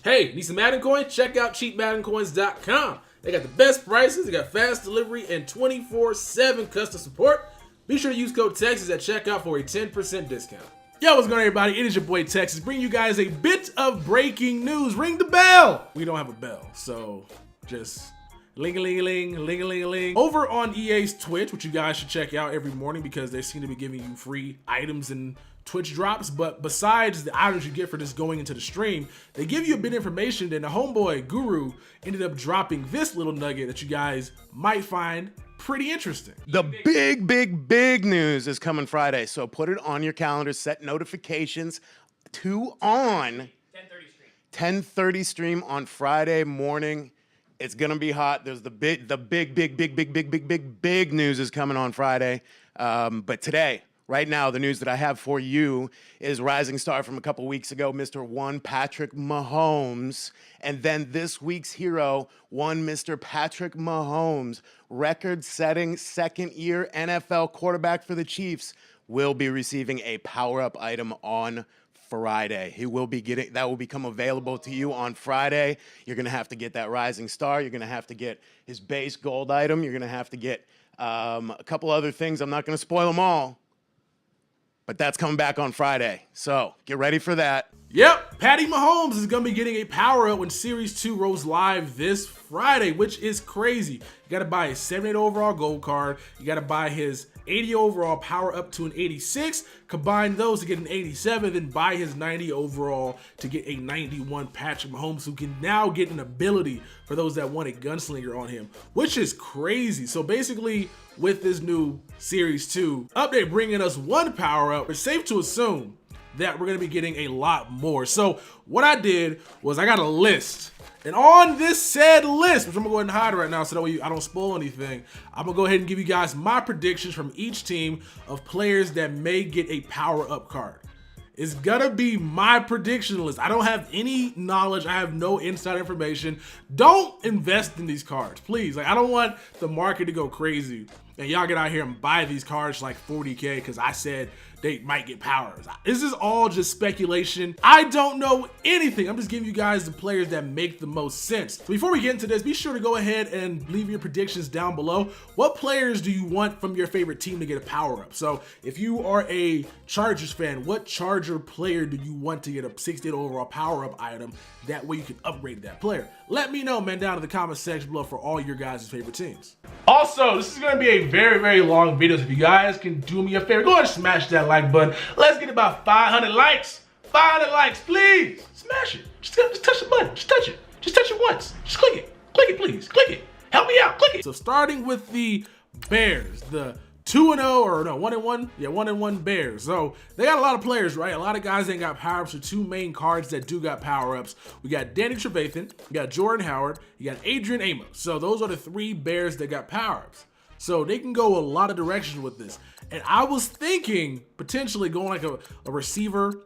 Hey, need some Madden coins? Check out cheapmaddencoins.com. They got the best prices, they got fast delivery, and 24/7 customer support. Be sure to use code Texas at checkout for a 10% discount. Yo, what's going on, everybody? It is your boy Texas, bringing you guys a bit of breaking news. Ring the bell! We don't have a bell, so just ling-a-ling-a-ling, ling-a-ling-a-ling. Over on EA's Twitch, which you guys should check out every morning because they seem to be giving you free items and Twitch drops, but besides the items you get for just going into the stream, they give you a bit of information. Then the homeboy Guru ended up dropping this little nugget that you guys might find pretty interesting. The big news is coming Friday, so put it on your calendar, set notifications to on 10:30 stream on Friday morning. It's gonna be hot. There's the big news is coming on Friday. But today, right now, the news that I have for you is rising star from a couple weeks ago, Mr. One Patrick Mahomes. And then this week's hero, one Mr. Patrick Mahomes, record-setting second-year NFL quarterback for the Chiefs, will be receiving a power-up item on Friday. He will be getting that will become available to you on Friday. You're gonna have to get that rising star. You're gonna have to get his base gold item. You're gonna have to get a couple other things. I'm not gonna spoil them all, but that's coming back on Friday. So get ready for that. Yep, Patty Mahomes is going to be getting a power-up when Series 2 rolls live this Friday, which is crazy. You got to buy his 78 overall gold card. You got to buy his 80 overall power-up to an 86. Combine those to get an 87, then buy his 90 overall to get a 91 Patrick Mahomes, who can now get an ability for those that want a gunslinger on him, which is crazy. So basically, with this new Series 2 update bringing us one power-up, it's safe to assume that we're gonna be getting a lot more. So what I did was I got a list, and on this said list, which I'm gonna go ahead and hide right now so that way I don't spoil anything, I'm gonna go ahead and give you guys my predictions from each team of players that may get a power-up card. It's gonna be my prediction list. I don't have any knowledge. I have no inside information. Don't invest in these cards, please. Like, I don't want the market to go crazy and y'all get out here and buy these cards like 40K because I said they might get powers. This is all just speculation. I don't know anything. I'm just giving you guys the players that make the most sense. So before we get into this, be sure to go ahead and leave your predictions down below. What players do you want from your favorite team to get a power up? So if you are a Chargers fan, what Charger player do you want to get a 68 overall power up item? That way you can upgrade that player. Let me know, man, down in the comment section below for all your guys' favorite teams. Also, this is going to be a very long video, so if you guys can do me a favor, go ahead and smash that like button. Let's get about 500 likes. 500 likes, please. Smash it. Just touch the button. Just touch it. Just touch it once. Just click it. Click it, please. Click it. Help me out. Click it. So starting with the Bears, the 2-0 or no 1-1, yeah, 1-1 Bears. So they got a lot of players, right? A lot of guys ain't got power ups. So two main cards that do got power ups. We got Danny Trevathan, you got Jordan Howard, you got Adrian Amos. So those are the three Bears that got power ups. So they can go a lot of directions with this. And I was thinking potentially going like a receiver.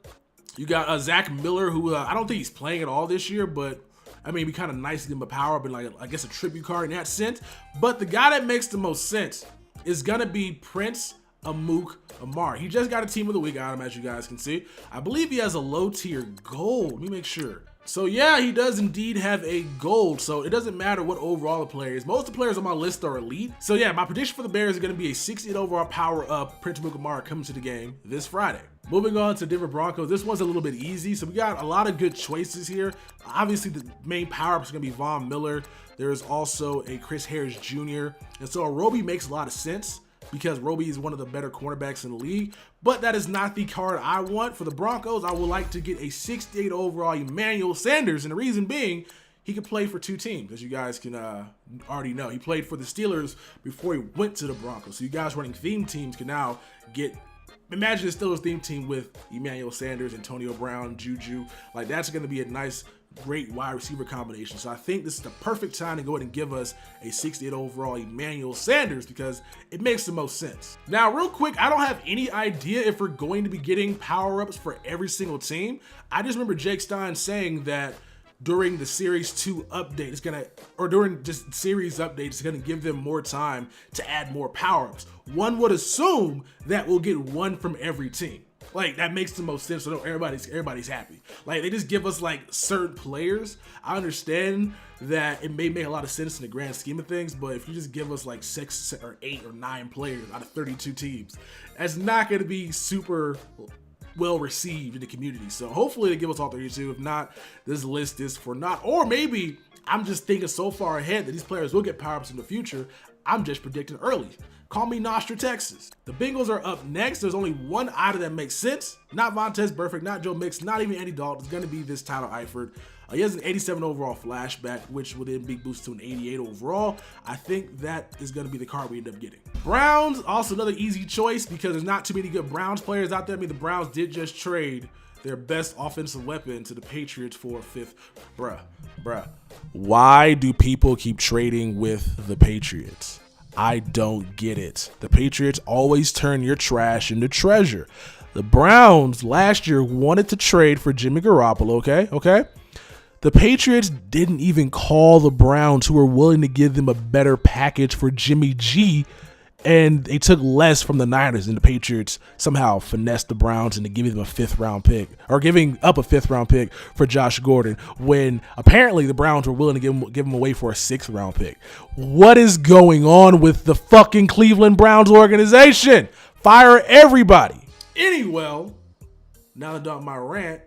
You got Zach Miller, who I don't think he's playing at all this year, but I mean, it'd be kind of nice to give him a power up and like I guess a tribute card in that sense. But the guy that makes the most sense is gonna be Prince Amar. He just got a team of the week item, as you guys can see. I believe he has a low tier gold. Let me make sure. So yeah, he does indeed have a gold. So it doesn't matter what overall the player is. Most of the players on my list are elite. So yeah, my prediction for the Bears is gonna be a 68 overall power up Prince Amar coming to the game this Friday. Moving on to Denver Broncos, this one's a little bit easy. So we got a lot of good choices here. Obviously, the main power-up is going to be Von Miller. There's also a Chris Harris Jr. And so a Roby makes a lot of sense because Roby is one of the better cornerbacks in the league. But that is not the card I want. For the Broncos, I would like to get a 68 overall Emmanuel Sanders. And the reason being, he could play for two teams, as you guys can already know. He played for the Steelers before he went to the Broncos. So you guys running theme teams can now get... Imagine the Steelers theme team with Emmanuel Sanders, Antonio Brown, Juju. Like, that's going to be a nice, great wide receiver combination. So I think this is the perfect time to go ahead and give us a 68 overall Emmanuel Sanders because it makes the most sense. Now, real quick, I don't have any idea if we're going to be getting power-ups for every single team. I just remember Jake Stein saying that during the Series 2 update, during just Series update, it's gonna give them more time to add more power-ups. One would assume that we'll get one from every team. Like, that makes the most sense. So everybody's happy. Like, they just give us like certain players. I understand that it may make a lot of sense in the grand scheme of things, but if you just give us like 6 or 8 or 9 players out of 32 teams, that's not going to be super well received in the community. So hopefully they give us all 32. If not, this list is for not. Or maybe I'm just thinking so far ahead that these players will get power-ups in the future. I'm just predicting early. Call me Nostradamus. The Bengals are up next. There's only one item that makes sense. Not Vontaze Burfict, not Joe Mix, not even Andy Dalton. It's going to be this Tyler Eifert. He has an 87 overall flashback, which will then be boosted to an 88 overall. I think that is going to be the card we end up getting. Browns, also another easy choice because there's not too many good Browns players out there. I mean, the Browns did just trade their best offensive weapon to the Patriots for a 5th. Bruh. Why do people keep trading with the Patriots? I don't get it. The Patriots always turn your trash into treasure. The Browns last year wanted to trade for Jimmy Garoppolo, okay? The Patriots didn't even call the Browns, who were willing to give them a better package for Jimmy G, and they took less from the Niners, and the Patriots somehow finessed the Browns into giving them a 5th round pick, or giving up a 5th round pick for Josh Gordon, when apparently the Browns were willing to give him away for a 6th round pick. What is going on with the fucking Cleveland Browns organization? Fire everybody. Anyway, now that I'm done my rant,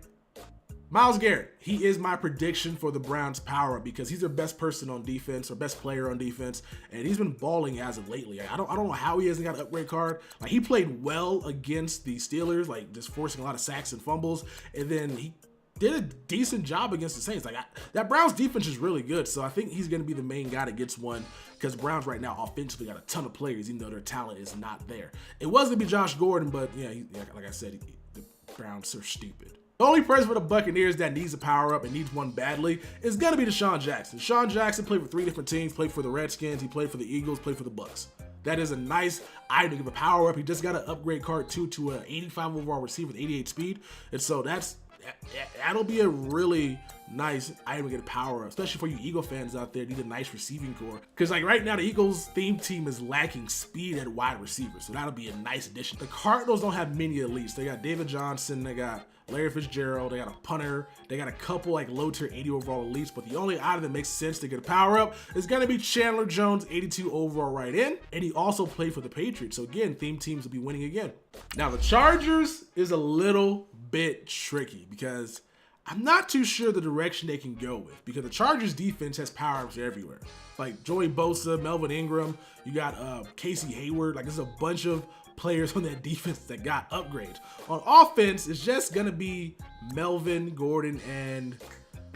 Myles Garrett, he is my prediction for the Browns power up because he's their best person on defense or best player on defense, and he's been balling as of lately. I don't know how he hasn't got an upgrade card. Like, he played well against the Steelers, like just forcing a lot of sacks and fumbles, and then he did a decent job against the Saints. Like, that Browns defense is really good, so I think he's going to be the main guy that gets one because Browns right now offensively got a ton of players, even though their talent is not there. It was going to be Josh Gordon, but yeah, like I said, the Browns are stupid. The only person for the Buccaneers that needs a power up and needs one badly is going to be Deshaun Jackson. Deshaun Jackson played for 3 different teams, played for the Redskins, he played for the Eagles, played for the Bucs. That is a nice item to give a power up. He just got an upgrade card too to an 85 overall receiver with 88 speed. And so that'll be a really nice item to get a power up, especially for you Eagle fans out there. Need a nice receiving core because like right now the Eagles theme team is lacking speed at wide receiver, so that'll be a nice addition. The Cardinals don't have many elites. They got David Johnson, they got Larry Fitzgerald, they got a punter, they got a couple like low tier 80 overall elites, but the only item that makes sense to get a power up is gonna be Chandler Jones, 82 overall right in, and he also played for the Patriots, so again, theme teams will be winning again. Now the Chargers is a little bit tricky because I'm not too sure the direction they can go with because the Chargers defense has power-ups everywhere. Like Joey Bosa, Melvin Ingram, you got Casey Hayward. Like there's a bunch of players on that defense that got upgrades. On offense, it's just going to be Melvin, Gordon, and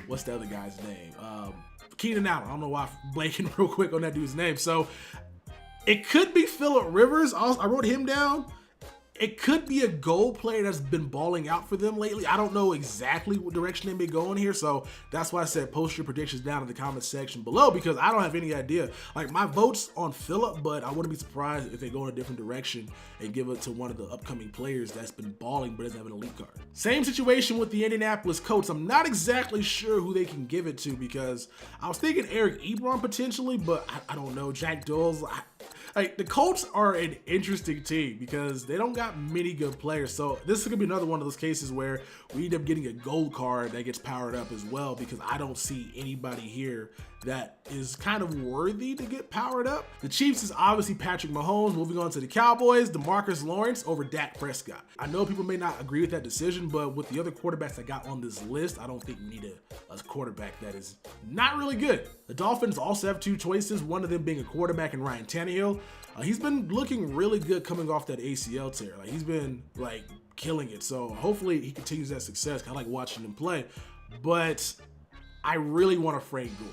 what's the other guy's name? Keenan Allen. I don't know why I'm blanking real quick on that dude's name. So it could be Phillip Rivers. I wrote him down. It could be a goal player that's been balling out for them lately. I don't know exactly what direction they may go in here, so that's why I said post your predictions down in the comment section below because I don't have any idea. Like my vote's on Phillip, but I wouldn't be surprised if they go in a different direction and give it to one of the upcoming players that's been balling but doesn't have an elite card. Same situation with the Indianapolis Colts. I'm not exactly sure who they can give it to because I was thinking Eric Ebron potentially, but I don't know. Jack Doyle's. Like the Colts are an interesting team because they don't got many good players. So this is gonna be another one of those cases where we end up getting a gold card that gets powered up as well because I don't see anybody here that is kind of worthy to get powered up. The Chiefs is obviously Patrick Mahomes. Moving on to the Cowboys, DeMarcus Lawrence over Dak Prescott. I know people may not agree with that decision, but with the other quarterbacks I got on this list, I don't think we need a quarterback that is not really good. The Dolphins also have 2 choices, one of them being a quarterback in Ryan Tannehill. He's been looking really good coming off that ACL tear. Like he's been like killing it. So hopefully he continues that success. I like watching him play, but I really want a Frank Gore.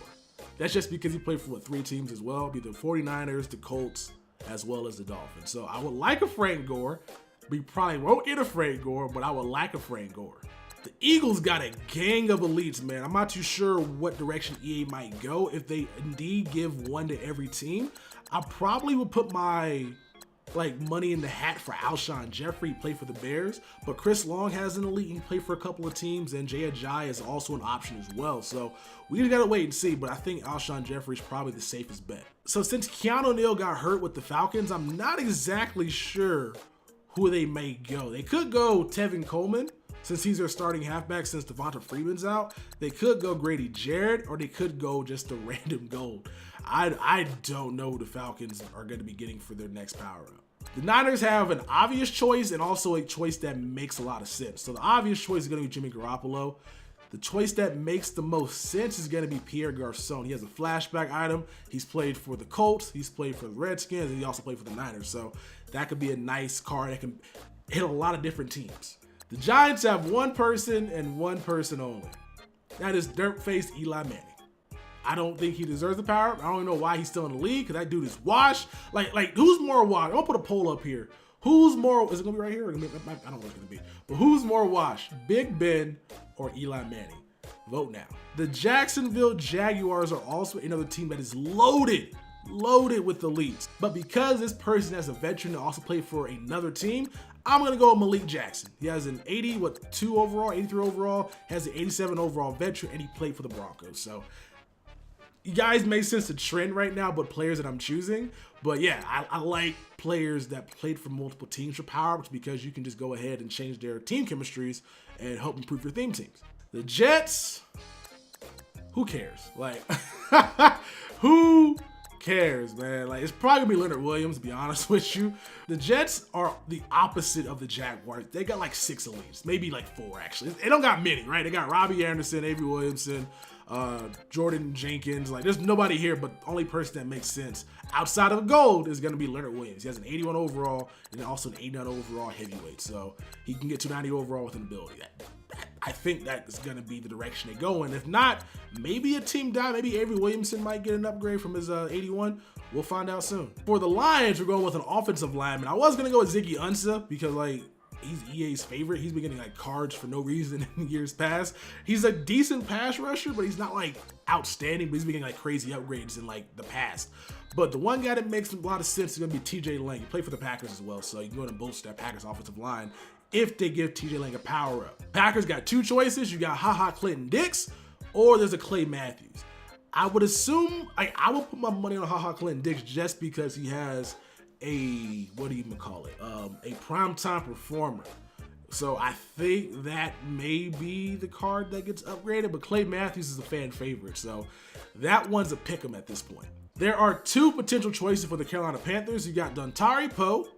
That's just because he played for 3 teams as well, be the 49ers, the Colts, as well as the Dolphins. So I would like a Frank Gore. We probably won't get a Frank Gore, but I would like a Frank Gore. The Eagles got a gang of elites, man. I'm not too sure what direction EA might go. If they indeed give one to every team, I probably would put my money in the hat for Alshon Jeffrey. He played for the Bears, but Chris Long has an elite. He played for a couple of teams, and Jay Ajayi is also an option as well. So we just gotta wait and see, but I think Alshon Jeffrey is probably the safest bet. So since Keanu Neal got hurt with the Falcons, I'm not exactly sure who they may go. They could go Tevin Coleman, since he's their starting halfback since Devonta Freeman's out. They could go Grady Jarrett, or they could go just a random gold. I don't know who the Falcons are going to be getting for their next power-up. The Niners have an obvious choice and also a choice that makes a lot of sense. So the obvious choice is going to be Jimmy Garoppolo. The choice that makes the most sense is going to be Pierre Garçon. He has a flashback item. He's played for the Colts, he's played for the Redskins, and he also played for the Niners. So that could be a nice card that can hit a lot of different teams. The Giants have one person and one person only. That is dirt-faced Eli Manning. I don't think he deserves the power. I don't even know why he's still in the league, because that dude is washed. Like who's more washed? I'm gonna put a poll up here. Who's more, is it gonna be right here? I don't know what it's gonna be. But who's more washed, Big Ben or Eli Manning? Vote now. The Jacksonville Jaguars are also another team that is loaded with elites. But because this person has a veteran that also played for another team, I'm gonna go with Malik Jackson. He has an 82 overall, 83 overall, has an 87 overall veteran, and he played for the Broncos. So you guys may sense the trend right now, but players that I'm choosing. But yeah, I like players that played for multiple teams for power-ups, because you can just go ahead and change their team chemistries and help improve your theme teams. The Jets, who cares? Like, who cares, man? Like, it's probably gonna be Leonard Williams, to be honest with you. The Jets are the opposite of the Jaguars. They got like 6 elites, maybe like 4 actually. They don't got many, right? They got Robbie Anderson, Avery Williamson, Jordan Jenkins. Like, there's nobody here, but the only person that makes sense outside of gold is gonna be Leonard Williams. He has an 81 overall and also an 89 overall heavyweight, so he can get 290 overall with an ability. I think that is going to be the direction they go in. If not, maybe a team down. Maybe Avery Williamson might get an upgrade from his 81. We'll find out soon. For the Lions, we're going with an offensive lineman. I was going to go with Ziggy Ansah, because like he's EA's favorite. He's been getting like cards for no reason in years past. He's a decent pass rusher, but he's not like outstanding, but he's been getting like crazy upgrades in like the past. But the one guy that makes a lot of sense is going to be TJ Lang. He played for the Packers as well, so you can go ahead and bolster that Packers offensive line if they give TJ Lang a power up. Packers got 2 choices. You got HaHa Clinton Dix, or there's a Clay Matthews. I would assume, I would put my money on HaHa Clinton Dix just because he has a, what do you call it? A primetime performer. So I think that may be the card that gets upgraded, but Clay Matthews is a fan favorite, so that one's a pick 'em at this point. There are 2 potential choices for the Carolina Panthers. You got Dontari Poe,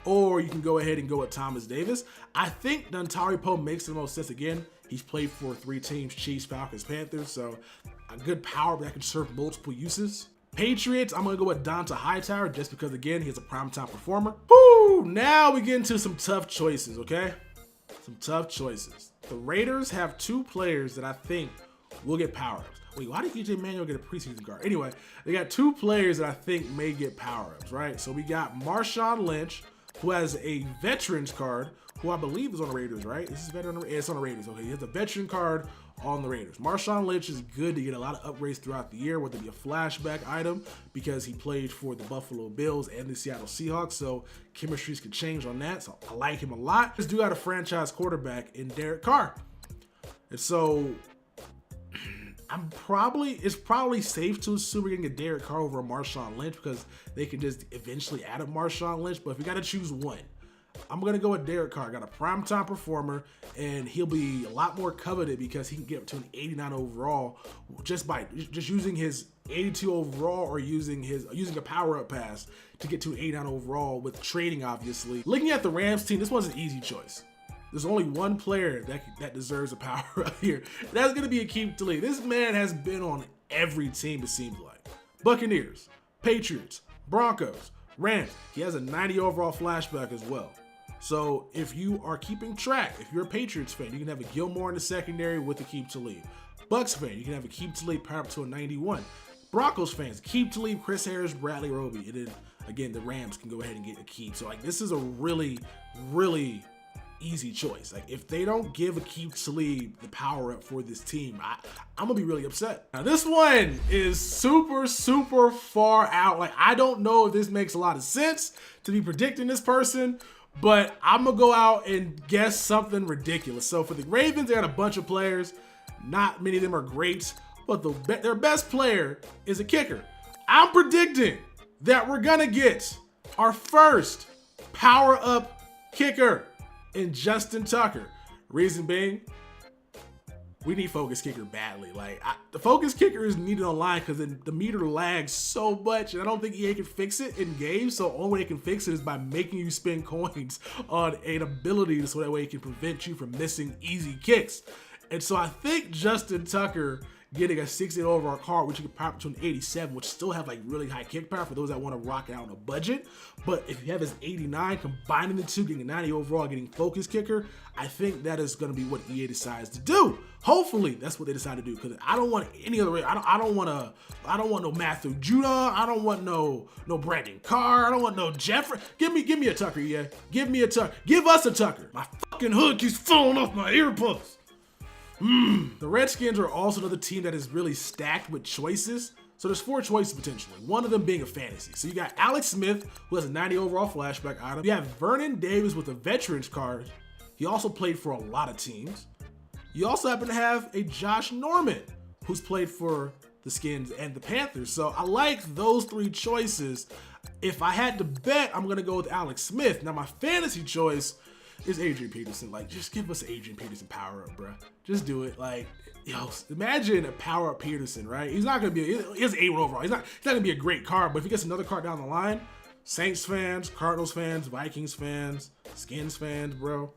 or you can go ahead and go with Thomas Davis. I think Dontari Poe makes the most sense. Again, he's played for 3 teams, Chiefs, Falcons, Panthers, so a good power that can serve multiple uses. Patriots, I'm going to go with Donta Hightower just because, again, he's a primetime performer. Woo! Now we get into some tough choices, okay? Some tough choices. The Raiders have 2 players that I think will get power-ups. Wait, why did EJ Manuel get a preseason card? Anyway, they got 2 players that I think may get power-ups, right? So we got Marshawn Lynch, who has a veterans card, who I believe is on the Raiders, right? This is veteran. It's on the Raiders. Okay, he has a veteran card on the Raiders. Marshawn Lynch is good to get a lot of upgrades throughout the year, whether it be a flashback item, because he played for the Buffalo Bills and the Seattle Seahawks, so chemistries could change on that, so I like him a lot. This dude got a franchise quarterback in Derek Carr. And so it's probably safe to assume we're gonna get Derek Carr over a Marshawn Lynch, because they can just eventually add a Marshawn Lynch. But if we gotta choose one, I'm gonna go with Derek Carr. Got a primetime performer, and he'll be a lot more coveted because he can get up to an 89 overall just using his 82 overall, or using a power-up pass to get to an 89 overall with trading, obviously. Looking at the Rams team, this was an easy choice. There's only one player that deserves a power up here. That's going to be Akeem Talib. This man has been on every team, it seems like. Buccaneers, Patriots, Broncos, Rams. He has a 90 overall flashback as well. So if you are keeping track, if you're a Patriots fan, you can have a Gilmore in the secondary with Akeem Talib. Bucks fan, you can have Akeem Talib power up to a 91. Broncos fans, Akeem Talib, Chris Harris, Bradley Roby. And then, again, the Rams can go ahead and get Akeem. So, like, this is a really, really easy choice. Like, if they don't give Akeem Talib the power up for this team, I'm gonna be really upset. Now, this one is super, super far out. Like, I don't know if this makes a lot of sense to be predicting this person, but I'm gonna go out and guess something ridiculous. So for the Ravens, they got a bunch of players. Not many of them are great, but their best player is a kicker. I'm predicting that we're gonna get our first power up kicker in Justin Tucker. Reason being, we need focus kicker badly. Like, the focus kicker is needed online because the meter lags so much, and I don't think EA can fix it in games. So the only way they can fix it is by making you spend coins on an ability, so that way it can prevent you from missing easy kicks. And so I think Justin Tucker getting a 68 overall card, which you can power up to an 87, which still have like really high kick power for those that want to rock it out on a budget. But if you have his 89, combining the two, getting a 90 overall, getting focus kicker, I think that is going to be what EA decides to do. Hopefully that's what they decide to do, because I don't want any other way. I don't want no Matthew Judon. I don't want no Brandon Carr. I don't want no Jeffrey. Give me a Tucker, EA. Give me a Tucker. Give us a Tucker. My fucking hood keeps falling off my earplugs. The Redskins are also another team that is really stacked with choices. So there's 4 choices potentially, one of them being a fantasy. So you got Alex Smith, who has a 90 overall flashback item. You have Vernon Davis with a veterans card. He also played for a lot of teams. You also happen to have a Josh Norman, who's played for the Skins and the Panthers. So I like those 3 choices. If I had to bet, I'm gonna go with Alex Smith. Now my fantasy choice is Adrian Peterson. Like, just give us Adrian Peterson power up, bro. Just do it. Like, yo, imagine a power up Peterson, right? He's not gonna be. He has an 8 overall. He's not gonna be a great card. But if he gets another card down the line, Saints fans, Cardinals fans, Vikings fans, Skins fans, bro,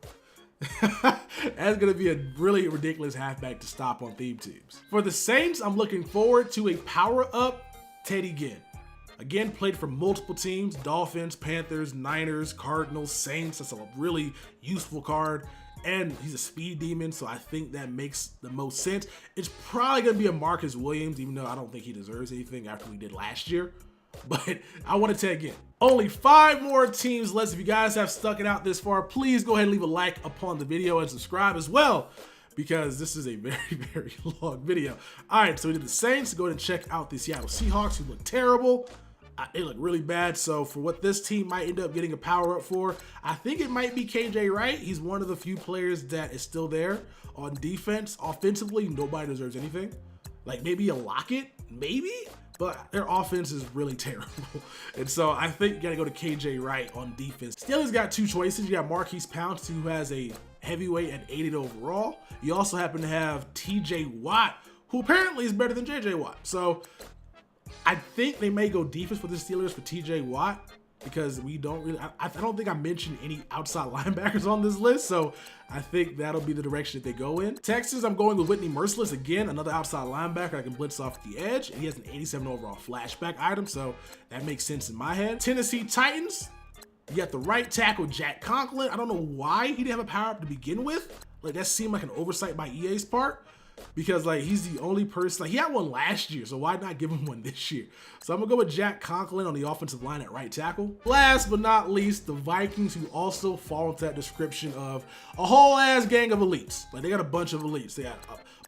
that's gonna be a really ridiculous halfback to stop on theme teams. For the Saints, I'm looking forward to a power up Teddy Ginn. Again, played for multiple teams, Dolphins, Panthers, Niners, Cardinals, Saints. That's a really useful card. And he's a speed demon, so I think that makes the most sense. It's probably going to be a Marcus Williams, even though I don't think he deserves anything after we did last year. But I want to tag in. Only 5 more teams left. If you guys have stuck it out this far, please go ahead and leave a like upon the video and subscribe as well, because this is a very, very long video. All right, so we did the Saints. Go ahead and check out the Seattle Seahawks, who look terrible. They look really bad. So for what this team might end up getting a power up for, I think it might be KJ Wright. He's one of the few players that is still there on defense. Offensively, nobody deserves anything. Like maybe a Lockett, maybe, but their offense is really terrible. And so I think you gotta go to KJ Wright on defense. Steelers got 2 choices. You got Marquise Pouncey, who has a heavyweight at 80 overall. You also happen to have TJ Watt, who apparently is better than JJ Watt. So I think they may go defense for the Steelers for TJ Watt, because we don't really, I don't think I mentioned any outside linebackers on this list. So I think that'll be the direction that they go in. Texas, I'm going with Whitney Merciless again, another outside linebacker that can blitz off the edge. And he has an 87 overall flashback item, so that makes sense in my head. Tennessee Titans, you got the right tackle, Jack Conklin. I don't know why he didn't have a power up to begin with. Like, that seemed like an oversight by EA's part, because like he's the only person, like he had one last year, so why not give him one this year? So I'm gonna go with Jack Conklin on the offensive line at right tackle. Last but not least, the Vikings, who also fall into that description of a whole ass gang of elites. Like, they got a bunch of elites. They got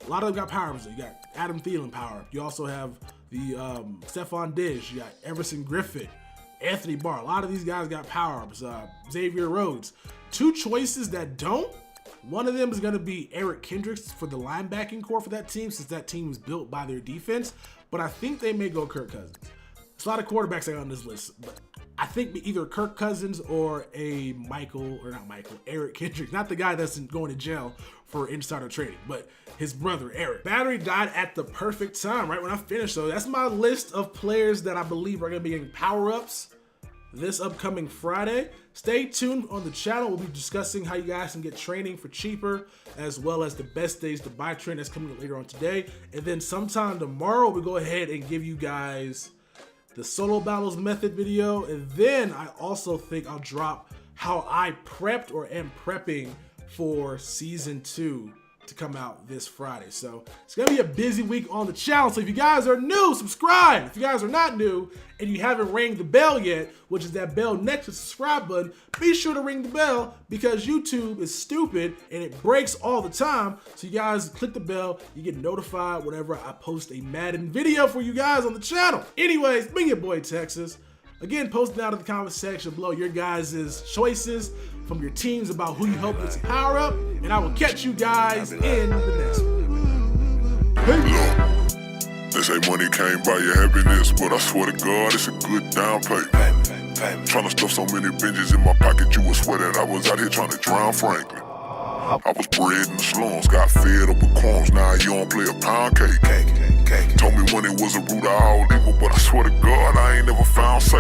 a lot of them got power ups. You got Adam Thielen power up. You also have the Stephon Diggs. You got Everson Griffin, Anthony Barr. A lot of these guys got power ups. Xavier Rhodes. 2 choices that don't. One of them is going to be Eric Kendricks for the linebacking core for that team, since that team is built by their defense. But I think they may go Kirk Cousins. There's a lot of quarterbacks on this list, but I think either Kirk Cousins or Eric Kendricks. Not the guy that's going to jail for insider trading, but his brother, Eric. Battery died at the perfect time, right when I finished. So that's my list of players that I believe are going to be getting power-ups this upcoming Friday. Stay tuned on the channel. We'll be discussing how you guys can get training for cheaper, as well as the best days to buy training that's coming later on today. And then sometime tomorrow, we'll go ahead and give you guys the solo battles method video. And then I also think I'll drop how I prepped or am prepping for season 2 to come out this Friday. So it's gonna be a busy week on the channel. So if you guys are new, subscribe. If you guys are not new and you haven't rang the bell yet, which is that bell next to the subscribe button, be sure to ring the bell, because YouTube is stupid and it breaks all the time. So you guys click the bell, you get notified whenever I post a Madden video for you guys on the channel. Anyways, been your boy Texas. Again, post down in the comment section below your guys' choices from your teams about who you hope gets a power up, and I will catch you guys in the next one. Peace. say money can't buy you happiness, but I swear to God, it's a good down payment. Tryna stuff so many binges in my pocket, you would swear that I was out here trying to drown Franklin. I was bred in the slums, got fed up with crumbs, now you don't play a pound cake. Told me money was a root of all evil, but I swear to God, I ain't never found safe.